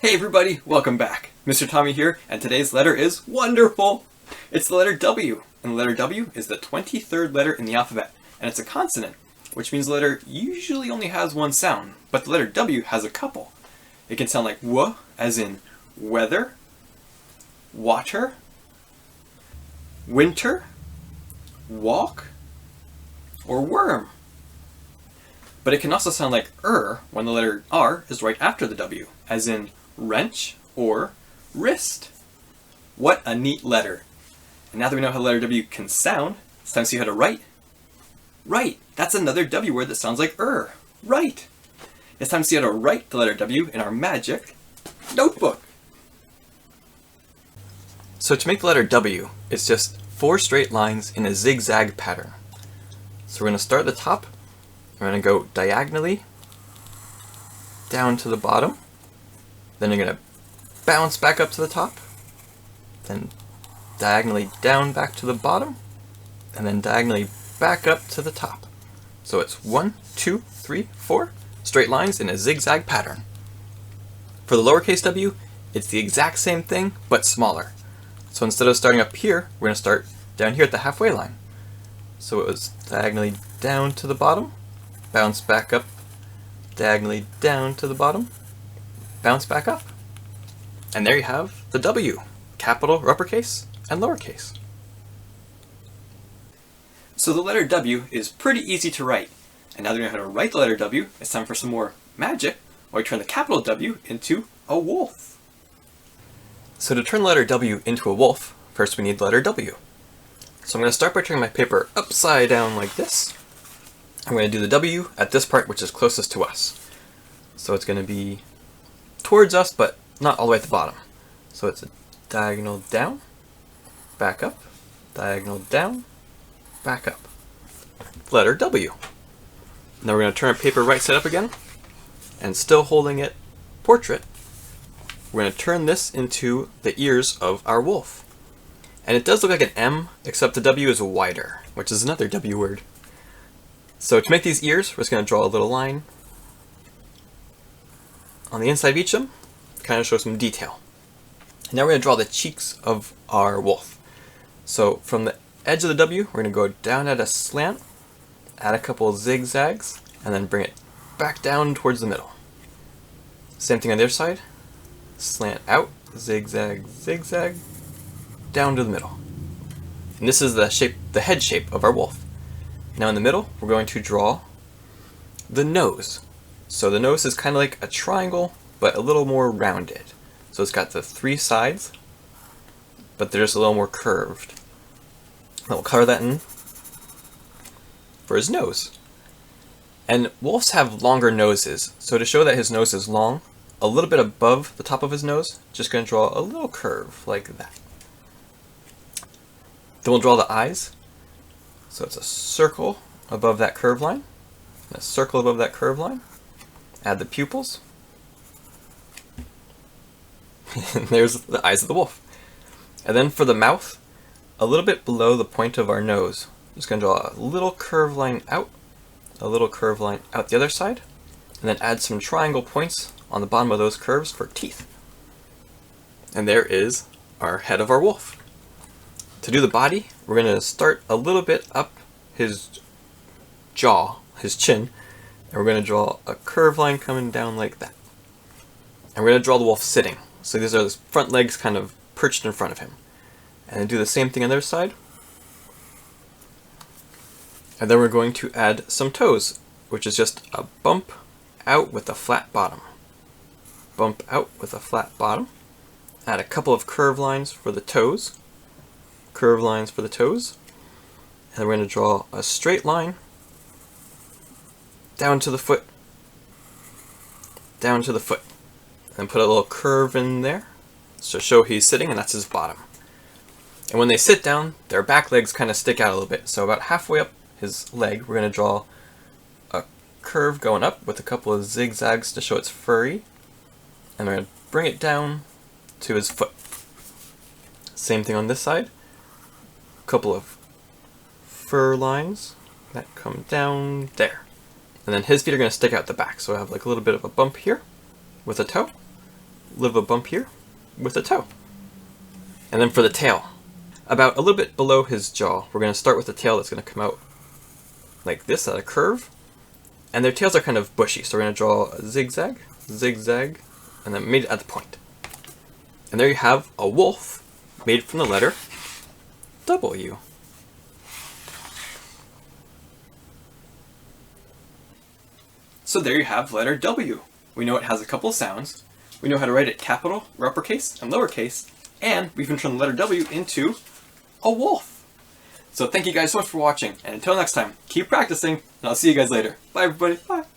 Hey everybody, welcome back. Mr. Tommy here, and today's letter is wonderful! It's the letter W, and the letter W is the 23rd letter in the alphabet, and it's a consonant, which means the letter usually only has one sound, but the letter W has a couple. It can sound like W, as in weather, water, winter, walk, or worm. But it can also sound like when the letter R is right after the W, as in wrench or wrist. What a neat letter. And now that we know how the letter W can sound, it's time to see how to write. Right, that's another W word that sounds like Right. It's time to see how to write the letter W in our magic notebook. So to make the letter W, it's just 4 straight lines in a zigzag pattern. So we're going to start at the top. We're going to go diagonally down to the bottom. Then you're going to bounce back up to the top. Then diagonally down back to the bottom. And then diagonally back up to the top. So it's 1, 2, 3, 4 straight lines in a zigzag pattern. For the lowercase w, it's the exact same thing, but smaller. So instead of starting up here, we're going to start down here at the halfway line. So it was diagonally down to the bottom, bounce back up, diagonally down to the bottom, bounce back up. And there you have the W, capital, uppercase, and lowercase. So the letter W is pretty easy to write. And now that we know how to write the letter W, it's time for some more magic, where we turn the capital W into a wolf. So to turn the letter W into a wolf, first we need the letter W. So I'm going to start by turning my paper upside down like this. I'm going to do the W at this part which is closest to us. So it's going to be towards us, but not all the way at the bottom. So it's a diagonal down, back up, diagonal down, back up. Letter W. Now we're going to turn our paper right side up again, and still holding it portrait, we're going to turn this into the ears of our wolf. And it does look like an M, except the W is wider, which is another W word. So to make these ears, we're just going to draw a little line on the inside of each of them, to kind of show some detail. And now we're going to draw the cheeks of our wolf. So from the edge of the W, we're going to go down at a slant, add a couple of zigzags, and then bring it back down towards the middle. Same thing on the other side. Slant out, zigzag, zigzag, down to the middle. And this is the head shape of our wolf. Now in the middle, we're going to draw the nose. So the nose is kind of like a triangle, but a little more rounded. So it's got the 3 sides, but they're just a little more curved. And we'll color that in for his nose. And wolves have longer noses, so to show that his nose is long, a little bit above the top of his nose, just going to draw a little curve like that. Then we'll draw the eyes. So it's a circle above that curve line, and a circle above that curve line. Add the pupils. And there's the eyes of the wolf. And then for the mouth, a little bit below the point of our nose, I'm just going to draw a little curve line out, a little curve line out the other side, and then add some triangle points on the bottom of those curves for teeth. And there is our head of our wolf. To do the body, we're going to start a little bit up his jaw, his chin, and we're going to draw a curve line coming down like that. And we're going to draw the wolf sitting. So these are his front legs kind of perched in front of him. And then do the same thing on the other side. And then we're going to add some toes, which is just a bump out with a flat bottom. Bump out with a flat bottom. Add a couple of curve lines for the toes. Curve lines for the toes. And we're going to draw a straight line down to the foot. Down to the foot. And put a little curve in there to show he's sitting, and that's his bottom. And when they sit down, their back legs kind of stick out a little bit. So about halfway up his leg, we're going to draw a curve going up with a couple of zigzags to show it's furry. And we're going to bring it down to his foot. Same thing on this side. A couple of fur lines that come down there. And then his feet are going to stick out the back. So I have like a little bit of a bump here with a toe. little of a bump here with a toe. And then for the tail, about a little bit below his jaw, we're going to start with the tail that's going to come out like this at a curve. And their tails are kind of bushy, so we're going to draw a zigzag, zigzag, and then made it at the point. And there you have a wolf made from the letter W. So there you have letter W. We know it has a couple of sounds. We know how to write it capital, or uppercase, and lowercase, and we can turn the letter W into a wolf. So thank you guys so much for watching, and until next time, keep practicing, and I'll see you guys later. Bye everybody, bye!